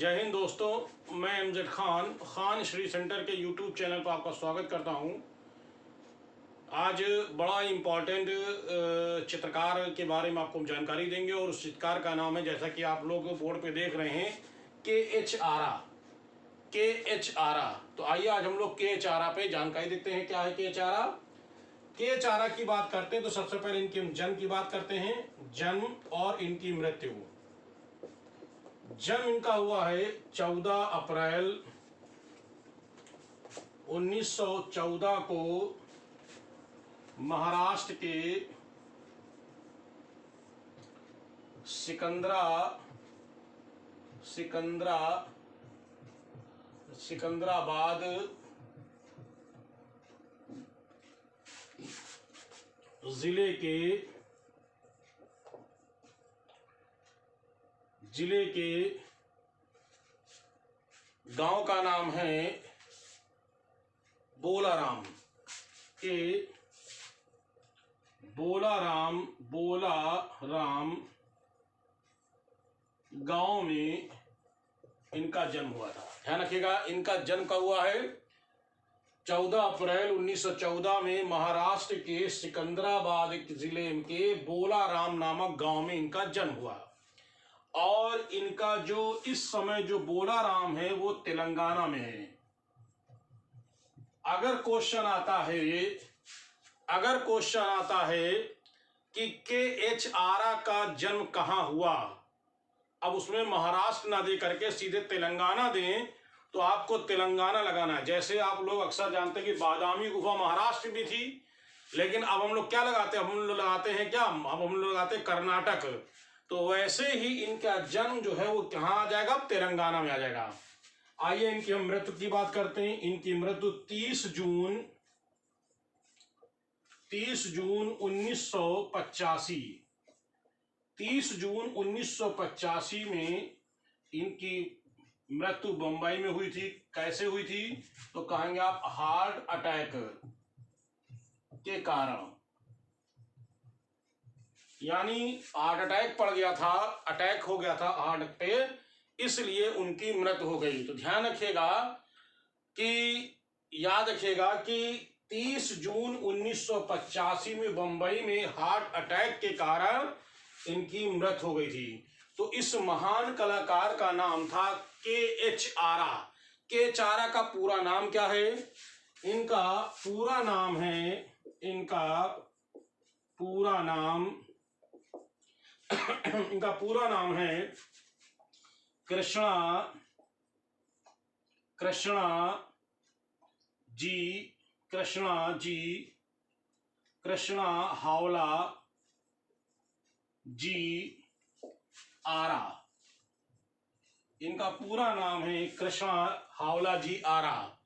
जय हिंद दोस्तों, मैं अमजद खान श्री सेंटर के यूट्यूब चैनल पर आपका स्वागत करता हूं। आज बड़ा इम्पॉर्टेंट चित्रकार के बारे में आपको जानकारी देंगे और उस चित्रकार का नाम है, जैसा कि आप लोग बोर्ड पे देख रहे हैं, के एच आरा। तो आइए आज हम लोग के एच आरा पे जानकारी देते हैं। क्या है के एच आरा की बात करते हैं तो सबसे पहले इनके जन्म की बात करते हैं। जन्म और इनकी मृत्यु। जन्म इनका हुआ है 14 अप्रैल 1914 को महाराष्ट्र के सिकंदराबाद जिले के गांव का नाम है बोलाराम। बोलाराम गांव में इनका जन्म हुआ था। ध्यान रखिएगा, इनका जन्म कब हुआ है? 14 अप्रैल 1914 में महाराष्ट्र के सिकंदराबाद जिले के बोलाराम नामक गांव में इनका जन्म हुआ। और इनका जो इस समय जो बोलाराम है वो तेलंगाना में है। अगर क्वेश्चन आता है कि के एच आरा का जन्म कहां हुआ, अब उसमें महाराष्ट्र ना दे करके सीधे तेलंगाना दें तो आपको तेलंगाना लगाना है। जैसे आप लोग अक्सर जानते हैं कि बादामी गुफा महाराष्ट्र भी थी, लेकिन अब हम लोग क्या लगाते हैं? हम लोग लगाते हैं क्या? अब हम लोग लगाते हैं कर्नाटक। तो वैसे ही इनका जन्म जो है वो कहाँ आ जाएगा? तेलंगाना में आ जाएगा। आइए इनकी मृत्यु की बात करते हैं। इनकी मृत्यु 30 जून 1985 30 जून 1985 में इनकी मृत्यु बंबई में हुई थी। कैसे हुई थी? तो कहेंगे आप हार्ट अटैक के कारण, यानी हार्ट अटैक पड़ गया था, अटैक हो गया था हार्ट पे, इसलिए उनकी मृत्यु हो गई। तो ध्यान रखिएगा कि याद रखिएगा कि 30 जून 1985 में बंबई में हार्ट अटैक के कारण इनकी मृत्यु हो गई थी। तो इस महान कलाकार का नाम था के एच आरा। के एच आरा का पूरा नाम क्या है? इनका पूरा नाम है कृष्णा हावला जी आरा। इनका पूरा नाम है कृष्णा हावला जी आरा।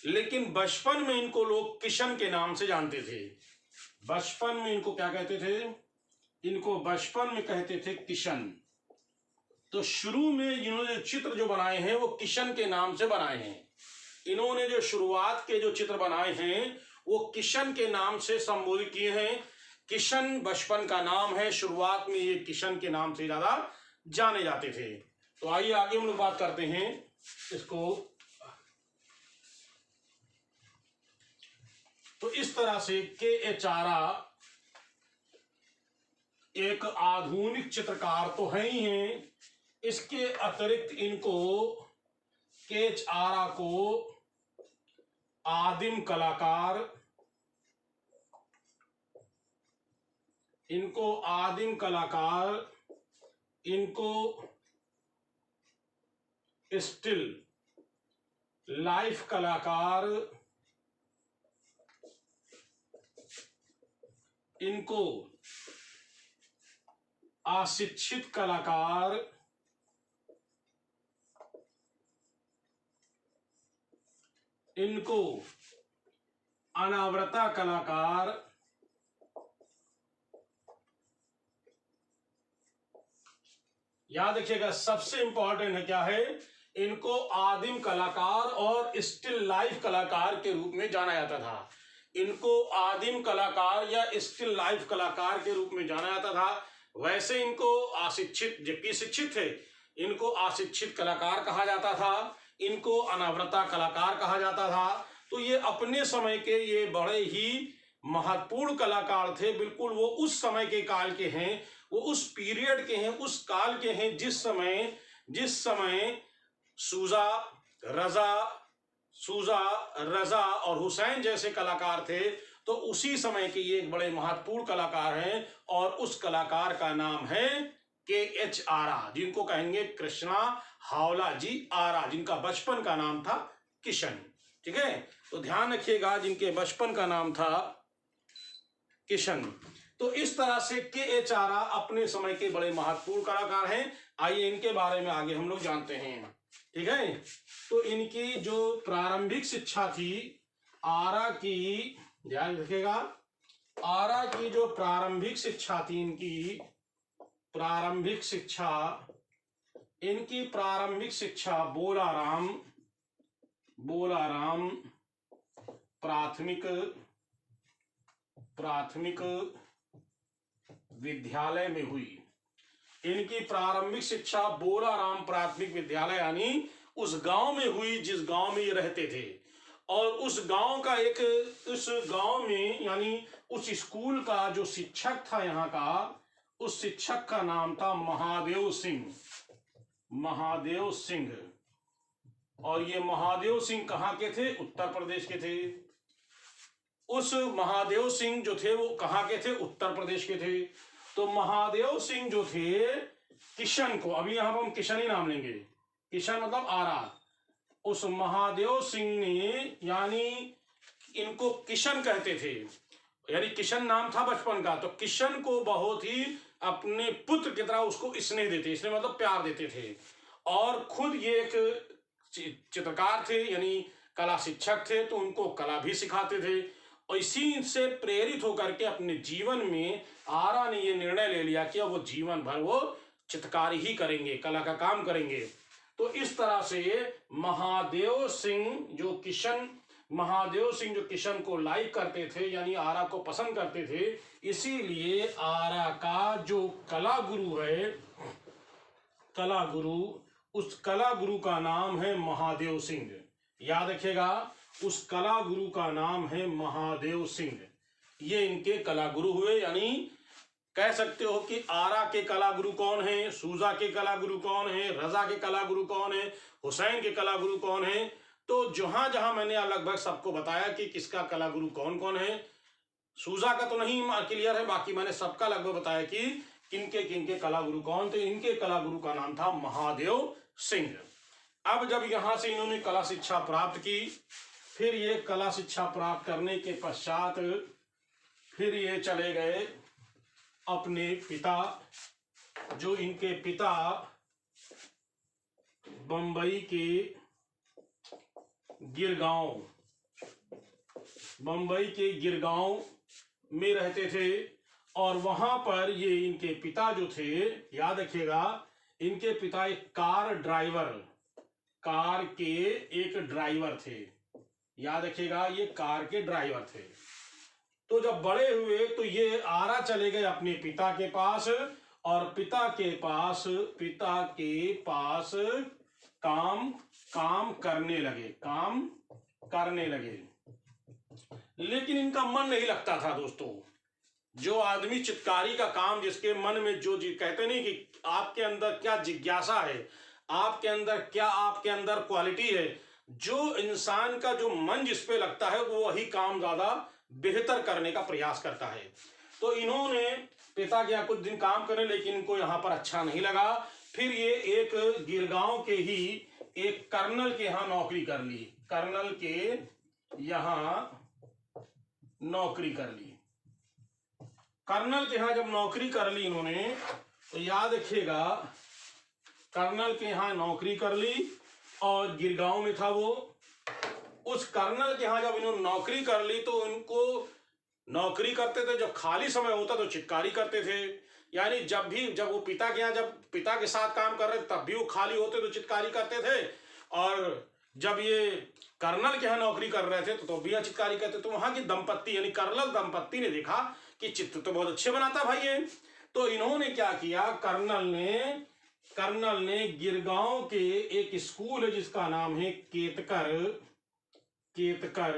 लेकिन बचपन में इनको लोग किशन के नाम से जानते थे। बचपन में इनको क्या कहते थे? इनको बचपन में कहते थे किशन। तो शुरू में इन्होंने चित्र जो बनाए हैं वो किशन के नाम से बनाए हैं। इन्होंने जो शुरुआत के जो चित्र बनाए हैं वो किशन के नाम से संबोधित किए हैं। किशन बचपन का नाम है, शुरुआत में ये किशन के नाम से ज्यादा जाने जाते थे। तो आइए आगे हम लोग बात करते हैं इसको। तो इस तरह से के एच आरा एक आधुनिक चित्रकार तो है ही हैं, इसके अतिरिक्त इनको के एच आरा को आदिम कलाकार, इनको स्टिल लाइफ कलाकार, इनको अशिक्षित कलाकार, इनको अनावृता कलाकार, याद रखिएगा सबसे इंपॉर्टेंट है क्या है? इनको आदिम कलाकार और स्टिल लाइफ कलाकार के रूप में जाना जाता था। इनको आदिम कलाकार या स्टिल लाइफ कलाकार के रूप में जाना जाता था। वैसे इनको अशिक्षित, जबकि शिक्षित थे, इनको अशिक्षित कलाकार कहा जाता था, इनको अनावृता कलाकार कहा जाता था। तो ये अपने समय के ये बड़े ही महत्वपूर्ण कलाकार थे। बिल्कुल वो उस समय के काल के हैं, वो उस पीरियड के हैं, उस काल के हैं जिस समय सूजा, रजा और हुसैन जैसे कलाकार थे। तो उसी समय के ये एक बड़े महत्वपूर्ण कलाकार हैं और उस कलाकार का नाम है KH आरा, जिनको कहेंगे कृष्णा हावला जी आरा, जिनका बचपन का नाम था किशन। ठीक है, तो ध्यान रखिएगा, जिनके बचपन का नाम था किशन। तो इस तरह से KH आरा अपने समय के बड़े महत्वपूर्ण कलाकार हैं। आइए इनके बारे में आगे हम लोग जानते हैं। ठीक है, तो इनकी जो प्रारंभिक शिक्षा थी आरा की, ध्यान रखिएगा, आरा की जो प्रारंभिक शिक्षा थी, इनकी प्रारंभिक शिक्षा बोलाराम प्राथमिक विद्यालय में हुई। इनकी प्रारंभिक शिक्षा बोलाराम प्राथमिक विद्यालय यानी उस गांव में हुई जिस गांव में ये रहते थे। और उस गांव में यानी उस स्कूल का जो शिक्षक था यहाँ का, उस शिक्षक का नाम था महादेव सिंह। और ये महादेव सिंह कहाँ के थे? उत्तर प्रदेश के थे। उस महादेव सिंह जो थे वो कहाँ के थे? उत्तर प्रदेश के थे। तो महादेव सिंह जो थे किशन को, अभी यहां पर हम किशन ही नाम लेंगे, किशन मतलब आरा, उस महादेव सिंह ने, यानी इनको किशन कहते थे, यानी किशन नाम था बचपन का। तो किशन को बहुत ही अपने पुत्र की तरह उसको स्नेह देते, स्नेह मतलब प्यार देते थे। और खुद ये एक चित्रकार थे, यानी कला शिक्षक थे, तो उनको कला भी सिखाते थे। और इसी से प्रेरित होकर के अपने जीवन में आरा ने ये निर्णय ले लिया कि अब वो जीवन भर वो चित्रकारी ही करेंगे, कला का काम करेंगे। तो इस तरह से महादेव सिंह जो किशन को लाइक करते थे, यानी आरा को पसंद करते थे, इसीलिए आरा का जो कला गुरु, उस कला गुरु का नाम है महादेव सिंह। याद रखिएगा, उस कला गुरु का नाम है महादेव सिंह। ये इनके कला गुरु हुए। यानी कह सकते हो कि आरा के कला गुरु कौन है, सूजा के कला गुरु कौन है, रजा के कला गुरु कौन है, हुसैन के कला गुरु कौन है। तो जहां जहां मैंने लगभग सबको बताया कि किसका कला गुरु कौन कौन है, सूजा का तो नहीं क्लियर है, बाकी मैंने सबका लगभग बताया कि किनके कला गुरु कौन थे। इनके कला गुरु का नाम था महादेव सिंह। अब जब यहां से इन्होंने कला शिक्षा प्राप्त की, फिर ये कला शिक्षा प्राप्त करने के पश्चात फिर ये चले गए अपने पिता, जो इनके पिता बंबई के गिरगांव में रहते थे। और वहां पर ये इनके पिता जो थे, याद रखिएगा, इनके पिता एक कार के एक ड्राइवर थे। याद रखिएगा, ये कार के ड्राइवर थे। तो जब बड़े हुए तो ये आरा चले गए अपने पिता के पास, और पिता के पास काम करने लगे। लेकिन इनका मन नहीं लगता था दोस्तों। जो आदमी चित्रकारी का काम, जिसके मन में जो कहते नहीं कि आपके अंदर क्या जिज्ञासा है, आपके अंदर क्वालिटी है, जो इंसान का जो मन जिस पे लगता है वो वही काम ज्यादा बेहतर करने का प्रयास करता है। तो इन्होंने पिता के यहाँ कुछ दिन काम करे, लेकिन इनको यहाँ पर अच्छा नहीं लगा। फिर ये एक गिरगांव के ही एक कर्नल के यहाँ नौकरी कर ली। कर्नल के यहाँ नौकरी जब नौकरी कर ली इन्होंने, तो याद रखिएगा, कर्नल के यहाँ नौकरी कर ली और गिरगांव में था वो। उस कर्नल के यहाँ जब इन्होंने नौकरी कर ली तो इनको नौकरी करते थे, जब खाली समय होता तो चित्रकारी करते थे। यानी जब वो पिता के यहाँ, जब पिता के साथ काम कर रहे तब भी वो खाली होते तो चित्रकारी करते थे, और जब ये कर्नल के यहाँ नौकरी कर रहे थे तो भी चित्रकारी करते। तो वहां की दंपत्ति यानी कर्नल दंपत्ति ने देखा कि चित्र तो बहुत अच्छे बनाता भाई ये। तो इन्होंने क्या किया, कर्नल ने कर्नल ने गिरगांव के एक स्कूल है जिसका नाम है केतकर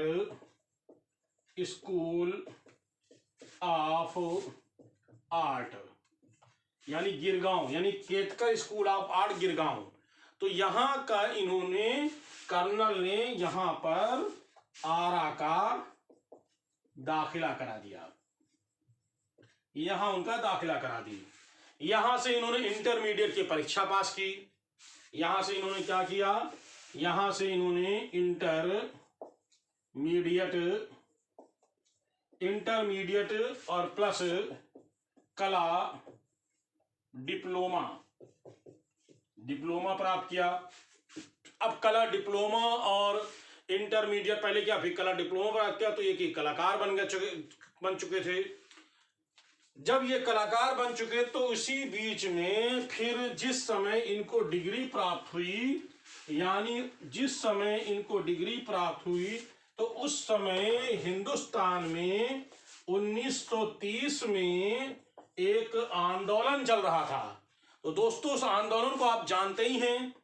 स्कूल ऑफ आर्ट, यानी गिरगांव, यानी Ketkar school of art Girgaon. तो यहां का इन्होंने, कर्नल ने यहां पर आरा का दाखिला करा दिया, यहां उनका दाखिला करा दी। यहां से इन्होंने इंटरमीडिएट की परीक्षा पास की। यहां से इन्होंने क्या किया, यहां से इन्होंने इंटरमीडिएट और प्लस कला डिप्लोमा प्राप्त किया। अब कला डिप्लोमा और इंटरमीडिएट पहले क्या, फिर कला डिप्लोमा प्राप्त किया, तो एक कलाकार बन चुके थे। जब ये कलाकार बन चुके तो इसी बीच में फिर जिस समय इनको डिग्री प्राप्त हुई, यानी जिस समय इनको डिग्री प्राप्त हुई, तो उस समय हिंदुस्तान में 1930 में एक आंदोलन चल रहा था। तो दोस्तों उस आंदोलन को आप जानते ही हैं।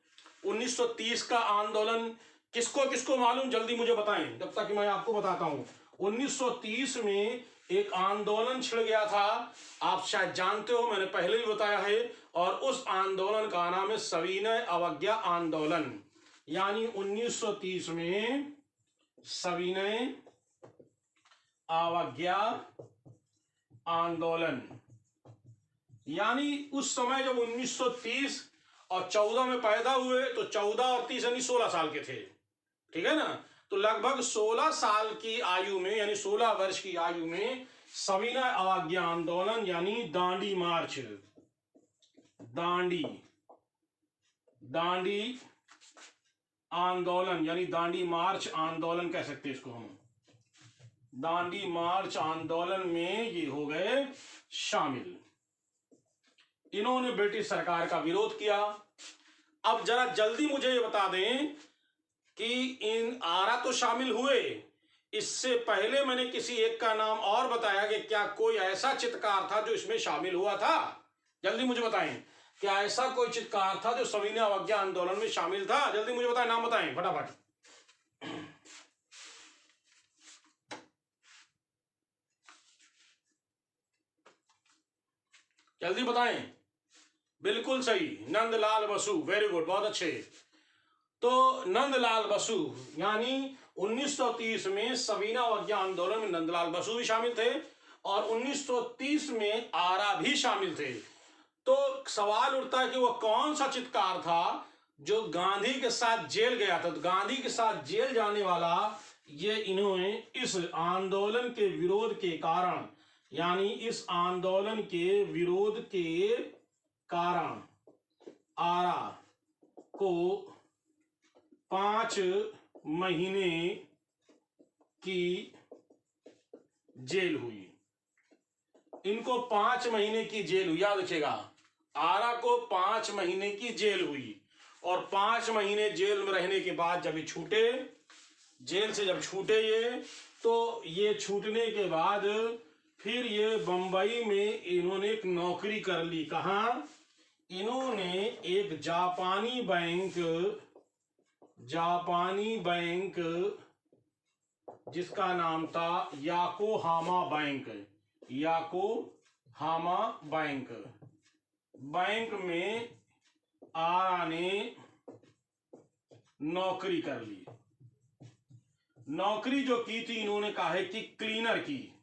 1930 का आंदोलन किसको किसको मालूम, जल्दी मुझे बताएं जब तक मैं आपको बताता हूं। 1930 में एक आंदोलन छिड़ गया था, आप शायद जानते हो, मैंने पहले ही बताया है, और उस आंदोलन का नाम है सविनय अवज्ञा आंदोलन। यानी 1930 में सविनय अवज्ञा आंदोलन, यानी उस समय जब 1930 और 14 में पैदा हुए, तो 14 और 30 यानी 16 साल के थे, ठीक है ना। तो लगभग 16 साल की आयु में, यानी 16 वर्ष की आयु में सविनय अवज्ञा आंदोलन यानी दांडी मार्च, दांडी आंदोलन यानी दांडी मार्च आंदोलन कह सकते हैं इसको हम। दांडी मार्च आंदोलन में ये हो गए शामिल। इन्होंने ब्रिटिश सरकार का विरोध किया। अब जरा जल्दी मुझे ये बता दें कि इन आरा तो शामिल हुए, इससे पहले मैंने किसी एक का नाम और बताया कि क्या कोई ऐसा चित्रकार था जो इसमें शामिल हुआ था? जल्दी मुझे बताएं, क्या ऐसा कोई चित्रकार था जो सविनय अवज्ञा आंदोलन में शामिल था? जल्दी मुझे बताएं, नाम बताएं फटाफट। जल्दी बताएं। बिल्कुल सही, नंदलाल बसु, वेरी गुड, बहुत अच्छे। तो नंदलाल बसु, यानी 1930 में सविनय अवज्ञा आंदोलन में नंदलाल बसु भी शामिल थे और 1930 में आरा भी शामिल थे। तो सवाल उठता है कि वो कौन सा चित्रकार था जो गांधी के साथ जेल गया था। तो गांधी के साथ जेल जाने वाला ये इन्होंने इस आंदोलन के विरोध के कारण, यानी इस आंदोलन के विरोध के कारण आरा को 5 महीने की जेल हुई। इनको 5 महीने की जेल हुई, याद रखिएगा, आरा को 5 महीने की जेल हुई। और 5 महीने जेल में रहने के बाद जब ये छूटे, जेल से जब छूटे ये, तो ये छूटने के बाद फिर ये बंबई में इन्होंने एक नौकरी कर ली। कहाँ? इन्होंने एक जापानी बैंक जिसका नाम था याकोहामा बैंक में आरा ने नौकरी कर ली। नौकरी जो की थी इन्होंने कहा है कि क्लीनर की।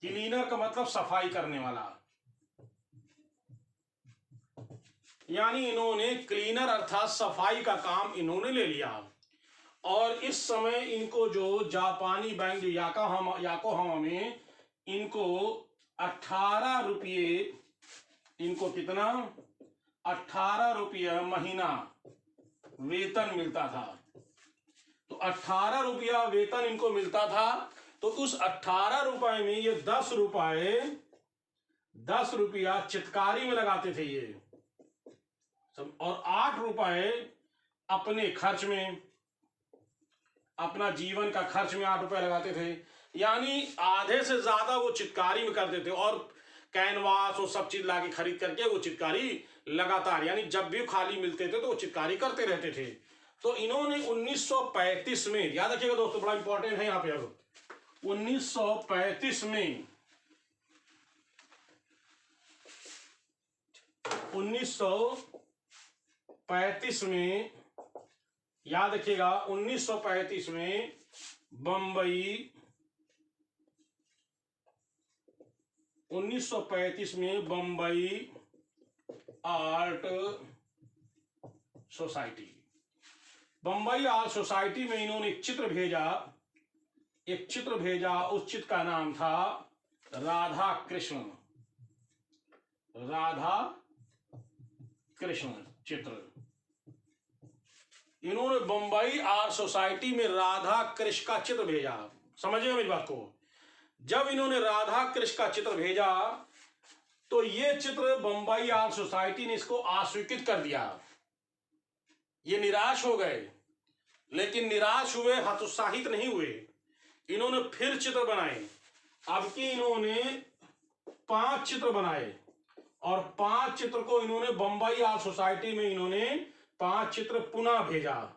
क्लीनर का मतलब सफाई करने वाला, यानी इन्होंने क्लीनर अर्थात सफाई का काम इन्होंने ले लिया। और इस समय इनको जो जापानी बैंक जो याकोहामा में इनको 18 रुपये, इनको कितना, 18 रुपया महीना वेतन मिलता था। तो 18 रुपया वेतन इनको मिलता था। तो उस 18 रुपए में ये 10 रुपया चित्रकारी में लगाते थे ये, और 8 रुपए अपने खर्च में, अपना जीवन का खर्च में 8 रुपए लगाते थे। यानी आधे से ज्यादा वो चित्रकारी में करते थे और कैनवास और सब चीज लाके खरीद करके वो चित्रकारी लगातार, यानी जब भी खाली मिलते थे तो वो चित्रकारी करते रहते थे। तो इन्होंने 1935 में, याद रखिएगा दोस्तों, बड़ा इंपॉर्टेंट है यहाँ पे, अब 1935 में 1935 में याद रखिएगा 1935 में बम्बई 1935 में Bombay art society, Bombay art society में इन्होंने एक चित्र भेजा। उस चित्र का नाम था राधा कृष्ण चित्र। इन्होंने बम्बई आर्ट सोसाइटी में राधा कृष्ण का चित्र भेजा। समझिए मेरी बात को, जब इन्होंने राधा कृष्ण का चित्र भेजा तो ये चित्र बम्बई आर्ट सोसाइटी ने इसको अस्वीकृत कर दिया। ये निराश हो गए, लेकिन निराश हुए, हतोत्साहित नहीं हुए। इन्होंने फिर चित्र बनाए। अब की इन्होंने 5 चित्र बनाए और 5 चित्र को इन्होंने बम्बई आर्ट सोसाइटी में इन्होंने 5 चित्र पुनः भेजा।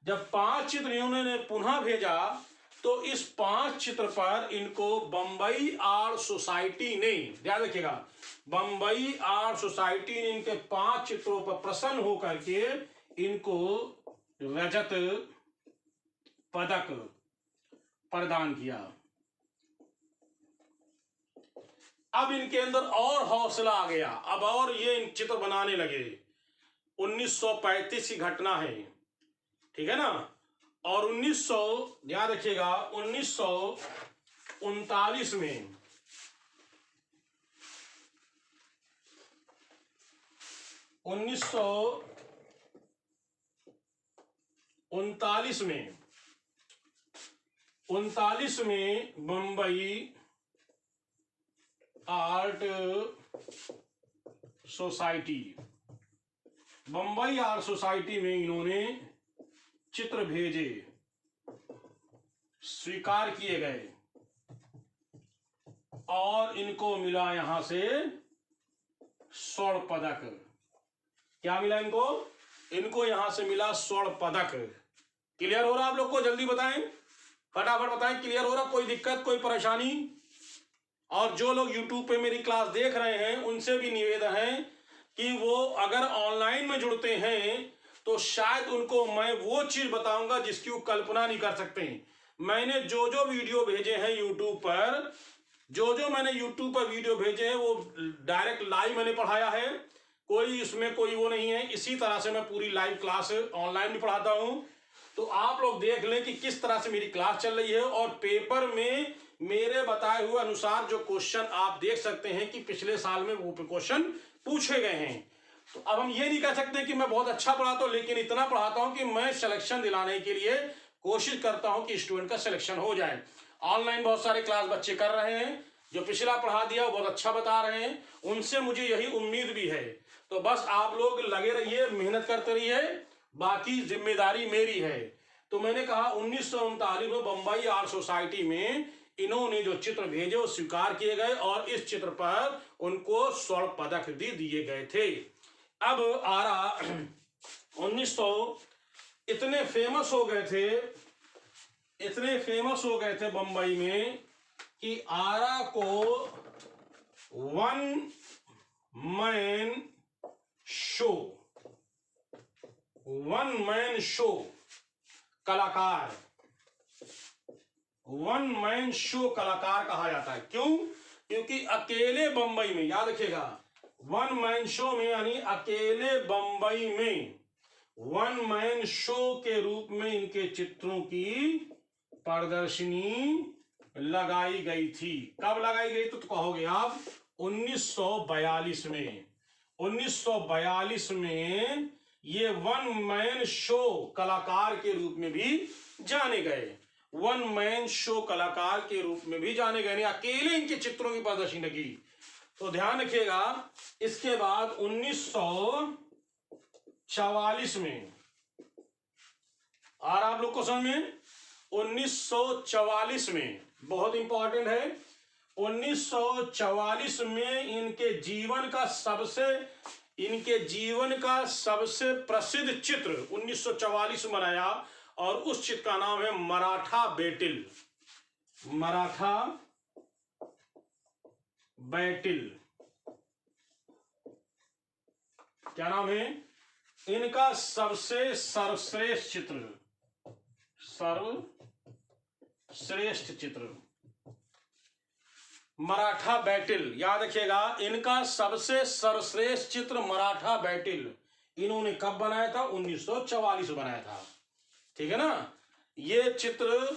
जब 5 चित्र इन्होंने पुनः भेजा तो इस 5 चित्र पर इनको बम्बई आर्ट सोसाइटी ने, ध्यान रखिएगा, बम्बई आर्ट सोसाइटी ने इनके 5 चित्रों पर प्रसन्न होकर के इनको रजत पदक प्रदान किया। अब इनके अंदर और हौसला आ गया, अब और ये इन चित्र बनाने लगे। 1935 की घटना है, ठीक है ना। और 1900, ध्यान रखिएगा, 1939 में 1939 में बम्बई आर्ट सोसाइटी में इन्होंने चित्र भेजे, स्वीकार किए गए और इनको मिला यहां से स्वर्ण पदक। क्या मिला इनको यहां से मिला स्वर्ण पदक। क्लियर हो रहा आप लोग को? जल्दी बताएं, फटाफट बताएं, क्लियर हो रहा? कोई दिक्कत, कोई परेशानी? और जो लोग YouTube पे मेरी क्लास देख रहे हैं उनसे भी निवेदन है कि वो अगर ऑनलाइन में जुड़ते हैं तो शायद उनको मैं वो चीज बताऊंगा जिसकी वो कल्पना नहीं कर सकते। मैंने जो वीडियो भेजे हैं YouTube पर, जो मैंने YouTube पर वीडियो भेजे हैं वो डायरेक्ट लाइव मैंने पढ़ाया है, कोई इसमें कोई वो नहीं है। इसी तरह से मैं पूरी लाइव क्लास ऑनलाइन भी पढ़ाता हूं, तो आप लोग देख लें कि किस तरह से मेरी क्लास चल रही है। और पेपर में मेरे बताए हुए अनुसार जो क्वेश्चन आप देख सकते हैं कि पिछले साल में वो क्वेश्चन पूछे गए हैं। तो अब हम ये नहीं कह सकते कि मैं बहुत अच्छा पढ़ाता हूं, लेकिन इतना पढ़ाता हूं कि मैं सिलेक्शन दिलाने के लिए कोशिश करता हूं कि स्टूडेंट का सिलेक्शन हो जाए। ऑनलाइन बहुत सारे क्लास बच्चे कर रहे हैं, जो पिछला पढ़ा दिया वो बहुत अच्छा बता रहे हैं, उनसे मुझे यही उम्मीद भी है। तो बस आप लोग लगे रहिए, मेहनत करते रहिए, बाकी जिम्मेदारी मेरी है। तो मैंने कहा 1939 में बम्बई आर्ट सोसाइटी में इन्होंने जो चित्र भेजे वो स्वीकार किए गए और इस चित्र पर उनको स्वर्ण पदक भी दिए गए थे। अब आरा 1900 इतने फेमस हो गए थे बम्बई में कि आरा को वन मैन शो कलाकार कहा जाता है। क्यों? क्योंकि अकेले बंबई में, याद रखिएगा, वन मैन शो में यानी अकेले बंबई में वन मैन शो के रूप में इनके चित्रों की प्रदर्शनी लगाई गई थी। कब लगाई गई तो कहोगे आप? 1942 में। 1942 में ये वन मैन शो कलाकार के रूप में भी जाने गए, वन मैन शो कलाकार के रूप में भी जाने गए, अकेले इनके चित्रों की प्रदर्शनी लगी। तो ध्यान रखिएगा। इसके बाद 1944 में, और आप लोग को समझ में, 1944 में बहुत इंपॉर्टेंट है, 1944 में इनके जीवन का सबसे प्रसिद्ध चित्र 1944 में बनाया, और उस चित्र का नाम है मराठा बैटल। मराठा बैटल क्या नाम है इनका? सबसे सर्वश्रेष्ठ चित्र मराठा बैटल। याद रखिएगा, इनका सबसे सर्वश्रेष्ठ चित्र मराठा बैटल इन्होंने कब बनाया था? 1944 में बनाया था। ठीक है ना। ये चित्र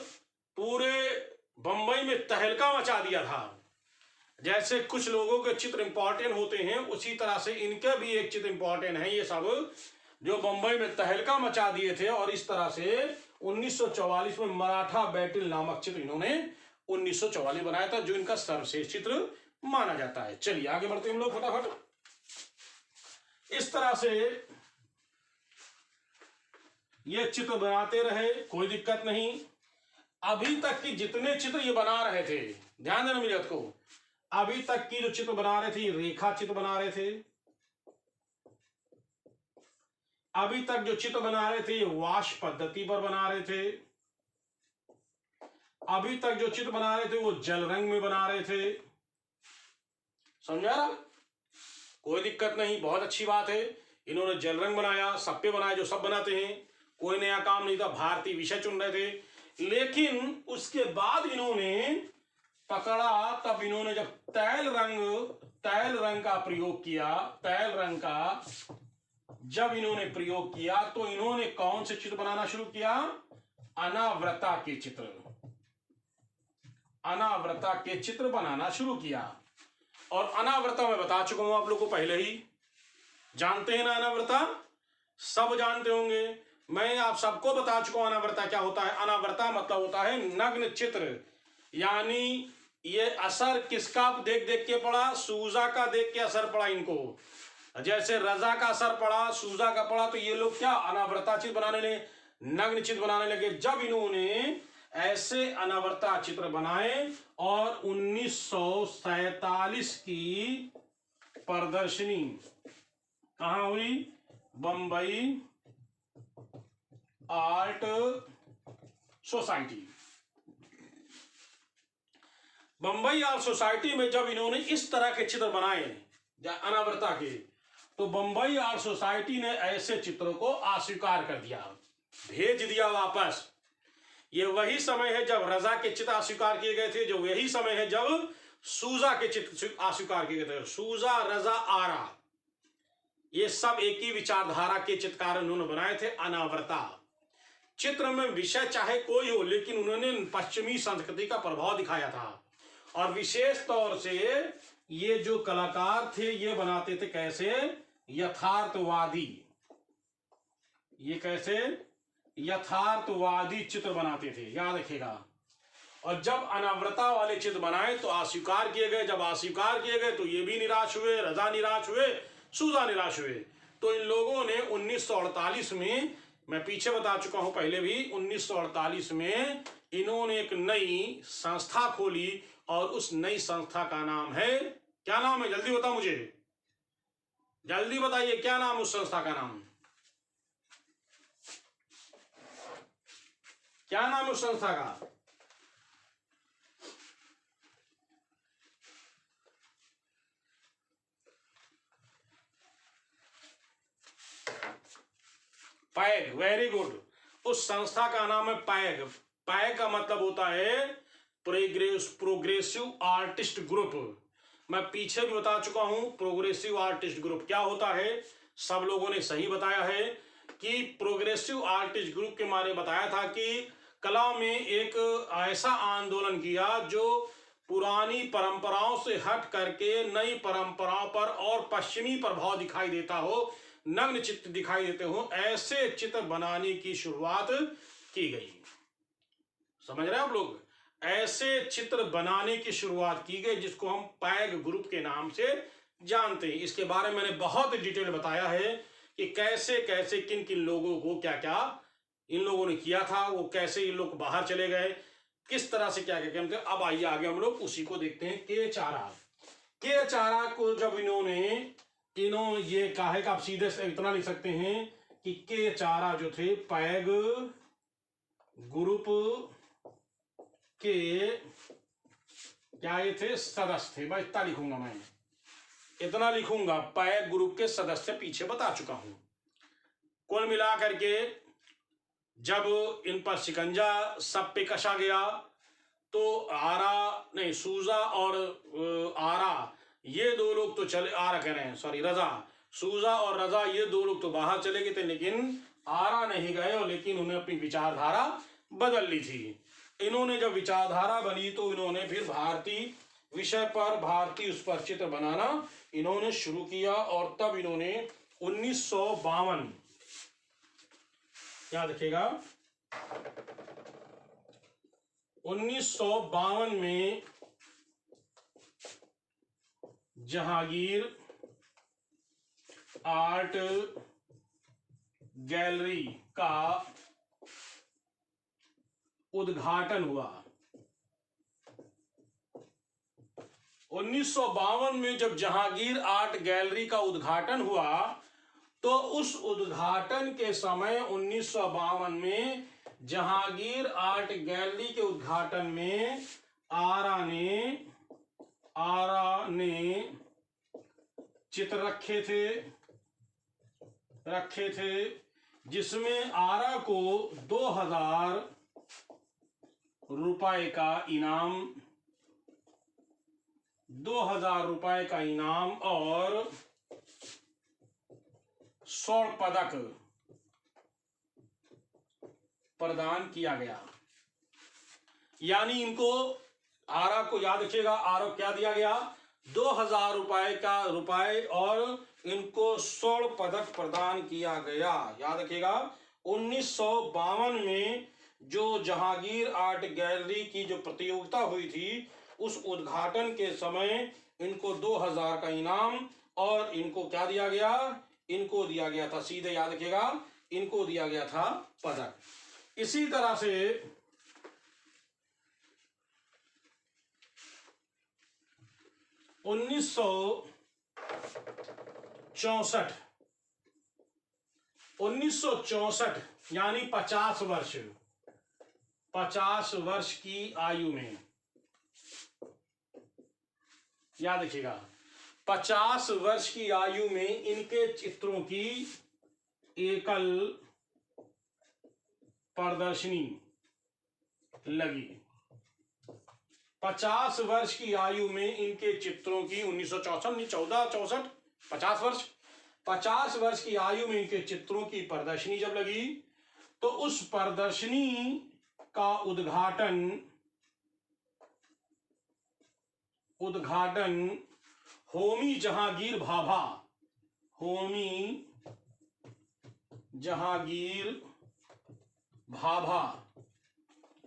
पूरे बंबई में तहलका मचा दिया था। जैसे कुछ लोगों के चित्र इंपॉर्टेंट होते हैं, उसी तरह से इनके भी एक चित्र इंपॉर्टेंट है। ये सब जो बंबई में तहलका मचा दिए थे, और इस तरह से 1944 में मराठा बैटल नामक चित्र इन्होंने 1944 बनाया था, जो इनका सर्वश्रेष्ठ चित्र माना जाता है। चलिए आगे बढ़ते हैं हम लोग फटाफट। इस तरह से ये चित्र बनाते रहे, कोई दिक्कत नहीं। अभी तक की जितने चित्र ये बना रहे थे, ध्यान देना मेरी बात को, अभी तक की जो चित्र बना रहे थे, रेखा चित्र बना रहे थे। अभी तक जो चित्र बना रहे थे, वाष्प पद्धति पर बना रहे थे। अभी तक जो चित्र बना रहे थे वो जल रंग में बना रहे थे। समझा? कोई दिक्कत नहीं, बहुत अच्छी बात है। इन्होंने जल रंग बनाया, सब पे बनाया जो सब बनाते हैं, कोई नया काम नहीं था, भारतीय विषय चुन रहे थे। लेकिन उसके बाद इन्होंने पकड़ा, तब इन्होंने जब तैल रंग का प्रयोग किया, तैल रंग का जब इन्होंने प्रयोग किया, तो इन्होंने कौन से चित्र बनाना शुरू किया? अनावृता के चित्र, अनावृता के चित्र बनाना शुरू किया। और अनावृता मैं बता चुका हूं आप लोगों को पहले ही, जानते हैं ना अनावृता? सब जानते होंगे, मैं आप सबको बता चुका हूं अनावृता क्या होता है। अनावृता मतलब होता है नग्न चित्र, यानी ये असर किसका देख देख के पड़ा? सूजा का देख के असर पड़ा इनको। जैसे रजा का असर पड़ा, सूजा का पड़ा, तो ये लोग क्या अनावृता चित्र बनाने लगे, नग्न चित्र बनाने लगे। जब इन्होंने ऐसे अनावृता चित्र बनाए, और 1947 की प्रदर्शनी कहां हुई? Bombay art society. Bombay art society में जब इन्होंने इस तरह के चित्र बनाए अनावृता के, तो बंबई आर्ट सोसाइटी ने ऐसे चित्रों को अस्वीकार कर दिया, भेज दिया वापस। ये वही समय है जब रजा के चित्र अस्वीकार किए गए थे, जो यही समय है जब सूजा के चित्र अस्वीकार किए गए थे। सूजा, रजा, आरा, ये सब एक ही विचारधारा के चित्रकार उन्होंने बनाए थे। अनावृता चित्र में विषय चाहे कोई हो, लेकिन उन्होंने पश्चिमी संस्कृति का प्रभाव दिखाया था। और विशेष तौर से ये जो कलाकार थे, ये बनाते थे कैसे? यथार्थवादी। ये कैसे? यथार्थवादी चित्र बनाते थे, याद रखिएगा। और जब अनावृता वाले चित्र बनाए तो अस्वीकार किए गए। जब अस्वीकार किए गए तो ये भी निराश हुए, रजा निराश हुए, सूजा निराश हुए। तो इन लोगों ने 1948 में, मैं पीछे बता चुका हूं पहले भी, 1948 में इन्होंने एक नई संस्था खोली, और उस नई संस्था का नाम है, क्या नाम है? जल्दी बताओ मुझे, जल्दी बताइए, क्या नाम उस संस्था का नाम? क्या नाम उस संस्था का? Peg, very good. उस संस्था का नाम है पैग। पैग का मतलब होता है प्रोग्रेसिव आर्टिस्ट ग्रुप। मैं पीछे भी बता चुका हूं प्रोग्रेसिव आर्टिस्ट ग्रुप क्या होता है, सब लोगों ने सही बताया है कि प्रोग्रेसिव आर्टिस्ट ग्रुप के बारे में बताया था कि कला में एक ऐसा आंदोलन किया जो पुरानी परंपराओं से हट करके नई परंपराओं पर और पश्चिमी प्रभाव दिखाई देता हो, नग्न चित्र दिखाई देते हो, ऐसे चित्र बनाने की शुरुआत की गई। समझ रहे हैं आप लोग? ऐसे चित्र बनाने की शुरुआत की गई जिसको हम पैग ग्रुप के नाम से जानते हैं। इसके बारे में मैंने बहुत डिटेल बताया है कि कैसे कैसे किन किन लोगों को क्या क्या इन लोगों ने किया था, वो कैसे इन लोग बाहर चले गए, किस तरह से क्या क्या कहते हैं। अब आइए आगे हम लोग उसी को देखते हैं। के चारा, के चारा को जब इन्होंने ये कहा है कि आप सीधे से इतना लिख सकते हैं कि के चारा जो थे पैग ग्रुप के क्या ये थे, सदस्य थे। भाई इतना लिखूंगा, मैं इतना लिखूंगा, पैग ग्रुप के सदस्य पीछे बता चुका हूं। कुल मिला करके जब इन पर शिकंजा सब पे कसा गया तो सूजा और आरा ये दो लोग तो चले, आरा कह रहे हैं, सॉरी रजा, सूजा और रजा ये दो लोग तो बाहर चले गए थे, लेकिन आरा नहीं गए, और लेकिन उन्हें अपनी विचारधारा बदल ली थी। इन्होंने जब विचारधारा बनी तो इन्होंने फिर भारतीय विषय पर, भारतीय उस पर चित्र बनाना इन्होंने शुरू किया। और तब इन्होंने 1952, याद रखिएगा, 1952 में जहांगीर आर्ट गैलरी का उद्घाटन हुआ। 1952 में जब जहांगीर आर्ट गैलरी का उद्घाटन हुआ तो उस उद्घाटन के समय 1952 में जहांगीर आर्ट गैलरी के उद्घाटन में आरा ने चित्र रखे थे जिसमें आरा को 2000 रुपए का इनाम, 2000 रुपए का इनाम और स्वर्ण पदक प्रदान किया गया। यानी इनको, आरा को याद रखिएगा, आरा क्या दिया गया, 2000 रुपए और इनको स्वर्ण पदक प्रदान किया गया। याद रखिएगा 1952 में जो जहांगीर आर्ट गैलरी की जो प्रतियोगिता हुई थी उस उद्घाटन के समय इनको 2000 का इनाम और इनको क्या दिया गया, इनको दिया गया था, सीधे याद रखिएगा, इनको दिया गया था पदक। इसी तरह से 1964 यानी 50 वर्ष की आयु में, याद रखिएगा 50 वर्ष की आयु में इनके चित्रों की एकल प्रदर्शनी लगी। 50 वर्ष की आयु में इनके चित्रों की 1964 50 वर्ष की आयु में इनके चित्रों की प्रदर्शनी जब लगी तो उस प्रदर्शनी का उद्घाटन होमी जहांगीर भाभा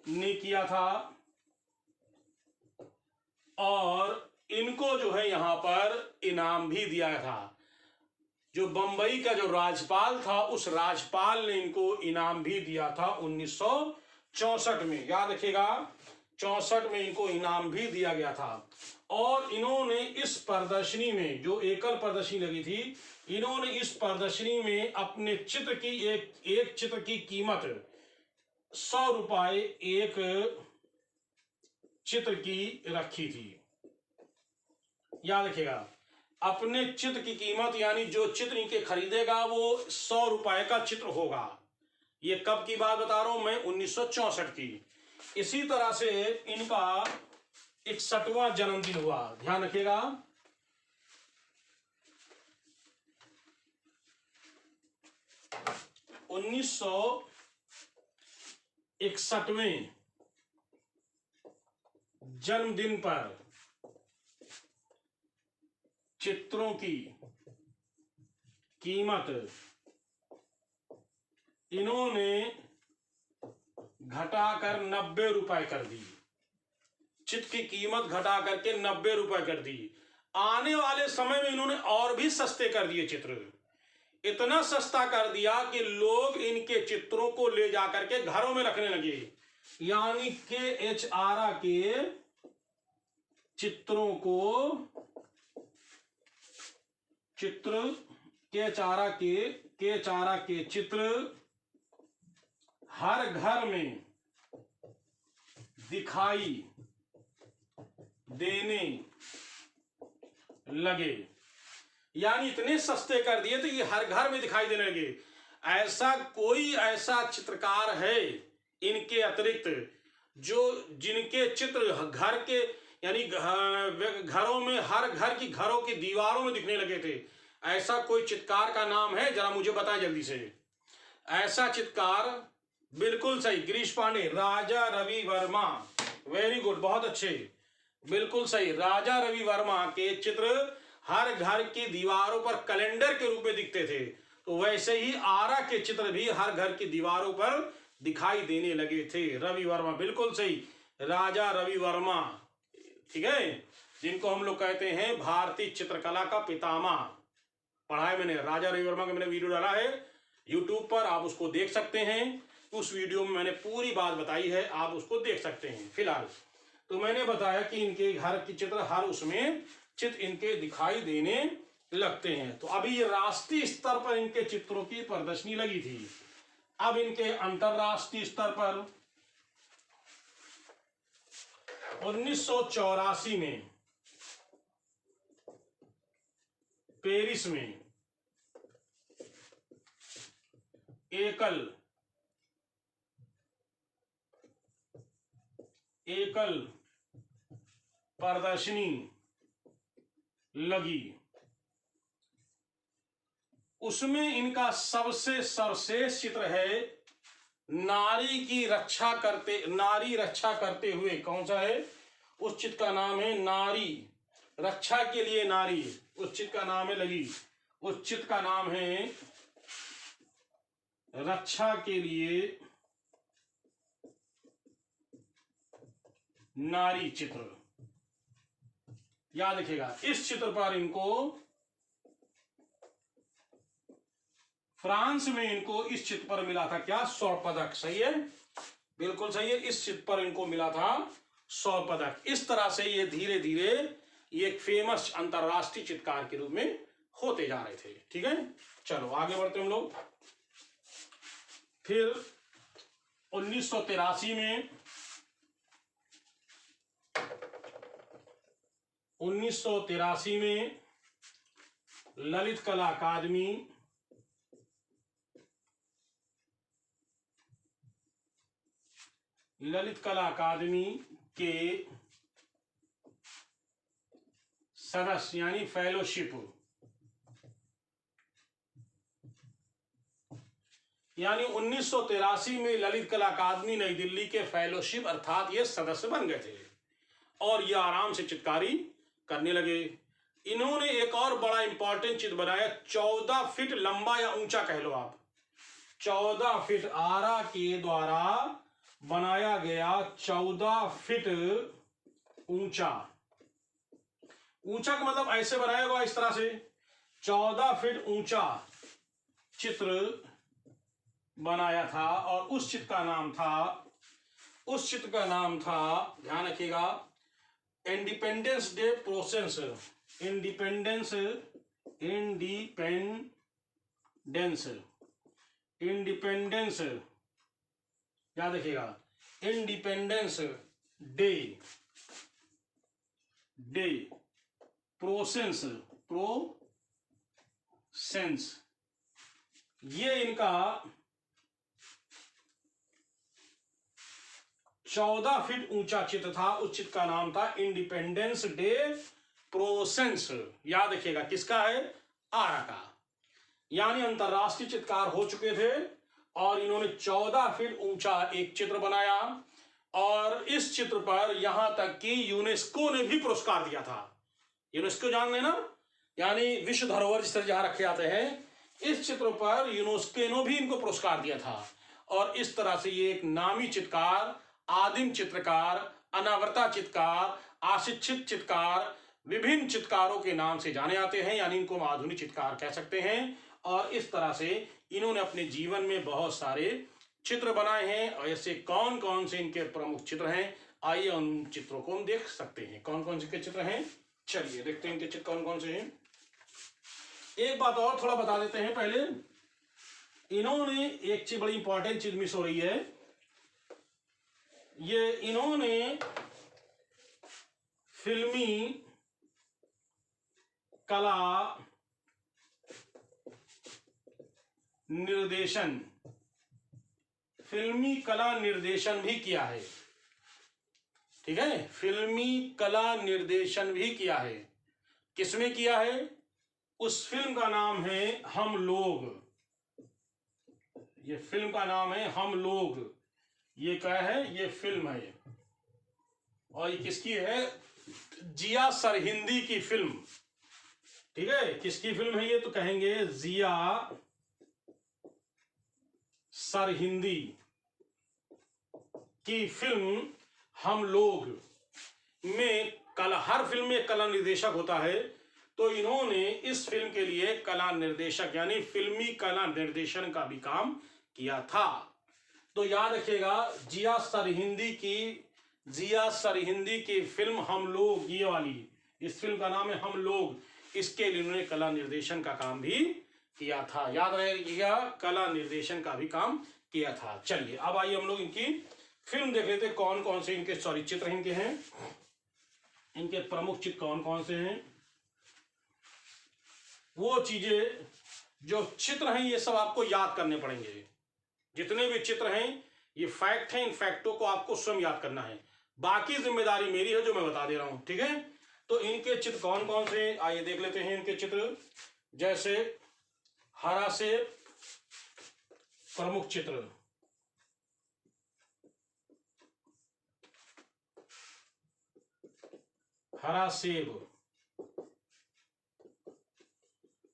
ने किया था। और इनको जो है यहां पर इनाम भी दिया था। जो बंबई का जो राज्यपाल था उस राज्यपाल ने इनको इनाम भी दिया था 1964 में। याद रखिएगा 64 में इनको इनाम भी दिया गया था। और इन्होंने इस प्रदर्शनी में जो एकल प्रदर्शनी लगी थी, इन्होंने इस प्रदर्शनी में अपने चित्र की एक चित्र की कीमत 100 रुपए एक चित्र की रखी थी। याद रखिएगा अपने चित्र की कीमत, यानी जो चित्र इनके खरीदेगा वो 100 रुपए का चित्र होगा। ये कब की बात बता रहा हूं मैं, 1964 की। इसी तरह से इनका 61वां जन्मदिन हुआ। ध्यान रखिएगा 1961वें जन्मदिन पर चित्रों की कीमत इन्होंने घटाकर 90 रुपए कर दी। चित्र की कीमत घटा करके 90 रुपए कर दी। आने वाले समय में इन्होंने और भी सस्ते कर दिए चित्र। इतना सस्ता कर दिया कि लोग इनके चित्रों को ले जाकर के घरों में रखने लगे। यानी KH आरा के चित्रों को KH आरा के चित्र हर घर में दिखाई देने लगे। यानी इतने सस्ते कर दिए तो ये हर घर में दिखाई देने लगे। ऐसा चित्रकार है इनके अतिरिक्त जिनके चित्र घर के यानी घरों में, हर घर की घरों की दीवारों में दिखने लगे थे। ऐसा कोई चित्रकार का नाम है? जरा मुझे बताएं जल्दी से। ऐसा चित्रकार, बिल्कुल सही, गिरीश पांडे, राजा रवि वर्मा। वेरी गुड, बहुत अच्छे, बिल्कुल सही। राजा रवि वर्मा के चित्र हर घर की दीवारों पर कैलेंडर के रूप में दिखते थे। तो वैसे ही आरा के चित्र भी हर घर की दीवारों पर दिखाई देने लगे थे। रवि वर्मा, बिल्कुल सही, राजा रवि वर्मा, ठीक है, जिनको हम लोग कहते हैं भारतीय चित्रकला का पितामह। पढ़ा है मैंने, राजा रवि वर्मा का मैंने वीडियो डाला है यूट्यूब पर, आप उसको देख सकते हैं। उस वीडियो में मैंने पूरी बात बताई है, आप उसको देख सकते हैं। फिलहाल तो मैंने बताया कि इनके घर की चित्र हर उसमें चित्र इनके दिखाई देने लगते हैं। तो अभी ये राष्ट्रीय स्तर पर इनके चित्रों की प्रदर्शनी लगी थी। अब इनके अंतरराष्ट्रीय स्तर पर 1984 में पेरिस में एकल प्रदर्शनी लगी। उसमें इनका सबसे सर्वश्रेष्ठ चित्र है नारी रक्षा करते हुए। कौन सा है? उस चित्र का नाम है नारी रक्षा के लिए नारी। उस चित्र का नाम है उस चित्र का नाम है रक्षा के लिए नारी चित्र। याद रखिएगा, इस चित्र पर इनको फ्रांस में इस चित्र पर मिला था क्या? स्वर्ण पदक। सही है, बिल्कुल सही है, इस चित्र पर इनको मिला था स्वर्ण पदक। इस तरह से ये धीरे धीरे ये एक फेमस अंतरराष्ट्रीय चित्रकार के रूप में होते जा रहे थे। ठीक है, चलो आगे बढ़ते हम लोग। फिर 1983 में ललित कला अकादमी के सदस्य यानी फेलोशिप, यानी 1983 में ललित कला अकादमी नई दिल्ली के फेलोशिप अर्थात ये सदस्य बन गए थे और ये आराम से चित्रकारी करने लगे। इन्होंने एक और बड़ा इंपॉर्टेंट चित्र बनाया, 14 फीट लंबा या ऊंचा कह लो आप, 14 फीट आरा के द्वारा बनाया गया 14 फीट ऊंचा का मतलब ऐसे बनाया हुआ इस तरह से 14 फीट ऊंचा चित्र बनाया था। और उस चित्र का नाम था ध्यान रखिएगा, इंडिपेंडेंस डे प्रोसेस। इंडिपेंडेंस याद रखिएगा, इंडिपेंडेंस डे प्रोसेस ये इनका 14 फीट ऊंचा चित्र था। उस चित्र का नाम था इंडिपेंडेंस डे प्रोसेस। याद रखिएगा, किसका है? आरा का। यानी अंतरराष्ट्रीय चित्रकार हो चुके थे और इन्होंने 14 फीट ऊंचा एक चित्र बनाया और इस चित्र पर यहां तक कि यूनेस्को ने भी पुरस्कार दिया था। यूनेस्को जान लेना, यानी विश्व धरोहर जिस तरह जहां रखे जाते हैं, इस चित्र पर यूनेस्को ने भी इनको पुरस्कार दिया था। और इस तरह से ये एक नामी चित्रकार, आदिम चित्रकार, अनावृता चित्रकार, अशिक्षित चित्रकार, विभिन्न चित्रकारों के नाम से जाने जाते हैं, यानी इनको आधुनिक चित्रकार कह सकते हैं। और इस तरह से इन्होंने अपने जीवन में बहुत सारे चित्र बनाए हैं और ऐसे कौन कौन से इनके प्रमुख चित्र हैं, आइए उन चित्रों को हम देख सकते हैं। कौन कौन से के चित्र हैं, चलिए देखते हैं इनके चित्र कौन कौन से हैं। एक बात और थोड़ा बता देते हैं पहले, इन्होंने एक चीज बड़ी इंपॉर्टेंट चीज मिस हो रही है, ये इन्होंने फिल्मी कला निर्देशन, फिल्मी कला निर्देशन भी किया है। ठीक है, फिल्मी कला निर्देशन भी किया है। किसमें किया है, उस फिल्म का नाम है हम लोग। ये फिल्म का नाम है हम लोग। ये क्या है, ये फिल्म है और ये किसकी है, जिया सरहिंदी की फिल्म। ठीक है, किसकी फिल्म है ये, तो कहेंगे जिया सरहिंदी की फिल्म हम लोग में कला, हर फिल्म में कला निर्देशक होता है, तो इन्होंने इस फिल्म के लिए कला निर्देशक यानी फिल्मी कला निर्देशन का भी काम किया था। तो याद रखिएगा, जिया सरहिंदी की फिल्म हम लोग, ये वाली, इस फिल्म का नाम है हम लोग, इसके लिए इन्होंने कला निर्देशन का काम भी किया था। याद रखिएगा, कला निर्देशन का भी काम किया था। चलिए अब आइए हम लोग इनकी फिल्म देख लेते, कौन कौन से इनके चित्र इनके हैं, इनके प्रमुख चित्र कौन कौन से हैं। वो चीजें जो चित्र हैं ये सब आपको याद करने पड़ेंगे। जितने भी चित्र हैं ये फैक्ट हैं, इन फैक्टों को आपको स्वयं याद करना है, बाकी जिम्मेदारी मेरी है जो मैं बता दे रहा हूं। ठीक है, तो इनके चित्र कौन कौन से, आइए देख लेते हैं इनके चित्र। जैसे हरा सेब प्रमुख चित्र, हरा सेब,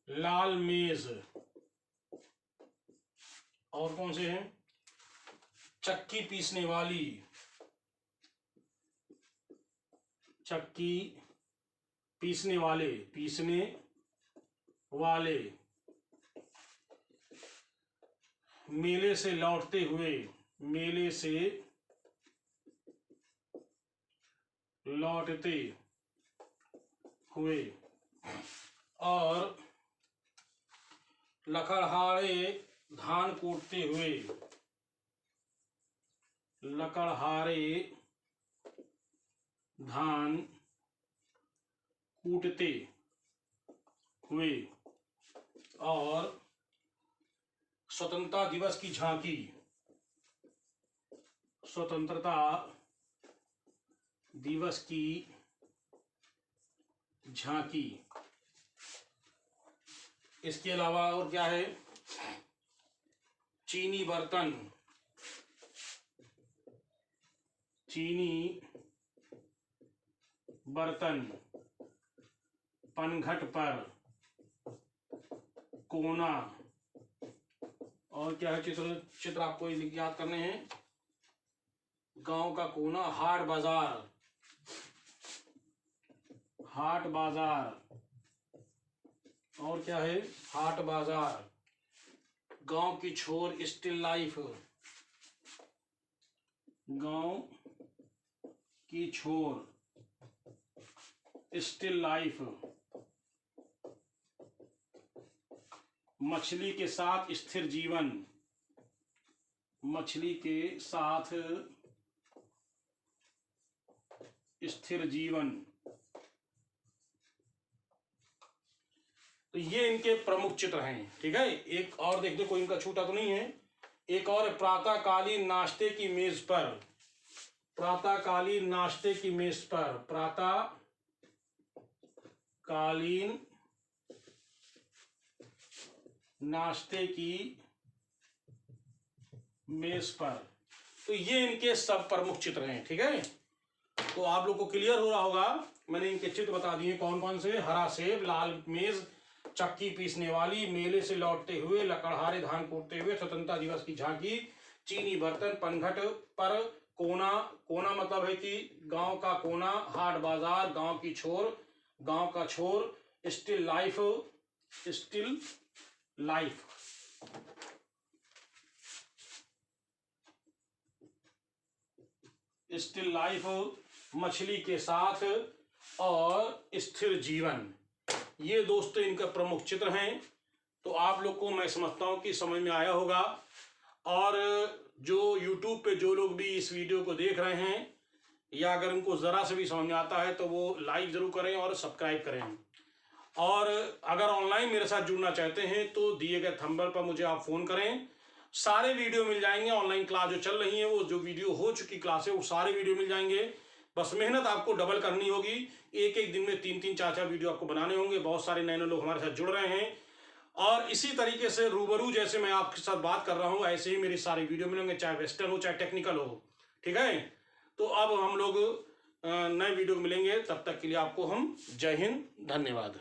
लाल मेज, और कौन से हैं, चक्की पीसने वाली, चक्की पीसने वाले, पीसने वाले, मेले से लौटते हुए, मेले से लौटते हुए, और लकड़हारे धान कूटते हुए, लकड़हारे धान कूटते हुए, और स्वतंत्रता दिवस की झांकी, स्वतंत्रता दिवस की झांकी। इसके अलावा और क्या है, चीनी बर्तन, चीनी बर्तन, पनघट पर, कोना, और क्या है चित्र आपको याद करने हैं, गांव का कोना, हाट बाजार, हाट बाजार, और क्या है, हाट बाजार, गांव की छोर, स्टिल लाइफ, गांव की छोर, स्टिल लाइफ, मछली के साथ स्थिर जीवन, मछली के साथ स्थिर जीवन। तो ये इनके प्रमुख चित्र हैं। ठीक है, एक और देख दो, कोई इनका छूटा तो नहीं है। एक और, प्रातःकालीन नाश्ते की मेज पर, प्रातःकालीन नाश्ते की मेज पर, प्रातःकालीन नाश्ते की मेज पर। तो ये इनके सब प्रमुख चित्र हैं। ठीक है, तो आप लोग को क्लियर हो रहा होगा, मैंने इनके चित्र बता दिए कौन कौन से, हरा सेब, लाल मेज, चक्की पीसने वाली, मेले से लौटते हुए, लकड़हारे धान कूटते हुए, स्वतंत्रता दिवस की झांकी, चीनी बर्तन, पनघट पर, कोना, कोना मतलब है कि गांव का कोना, हाट बाजार, गांव की छोर, गांव का छोर, still life, still life. Still life, मछली के साथ और स्थिर जीवन, ये दोस्तों इनका प्रमुख चित्र हैं। तो आप लोग को मैं समझता हूँ कि समझ में आया होगा। और जो YouTube पे जो लोग भी इस वीडियो को देख रहे हैं, या अगर उनको ज़रा से भी समझ में आता है तो वो लाइक ज़रूर करें और सब्सक्राइब करें। और अगर ऑनलाइन मेरे साथ जुड़ना चाहते हैं तो दिए गए नंबर पर मुझे आप फ़ोन करें, सारे वीडियो मिल जाएंगे। ऑनलाइन क्लास जो चल रही है, वो जो वीडियो हो चुकी क्लास है, वो सारे वीडियो मिल जाएंगे। बस मेहनत आपको डबल करनी होगी, एक एक दिन में 3-3 4-4 वीडियो आपको बनाने होंगे। बहुत सारे नए नए लोग हमारे साथ जुड़ रहे हैं और इसी तरीके से रूबरू जैसे मैं आपके साथ बात कर रहा हूँ, ऐसे ही मेरी सारी वीडियो मिलेंगे, चाहे वेस्टर्न हो चाहे टेक्निकल हो। ठीक है, तो अब हम लोग नए वीडियो मिलेंगे, तब तक के लिए आपको हम जय हिंद, धन्यवाद।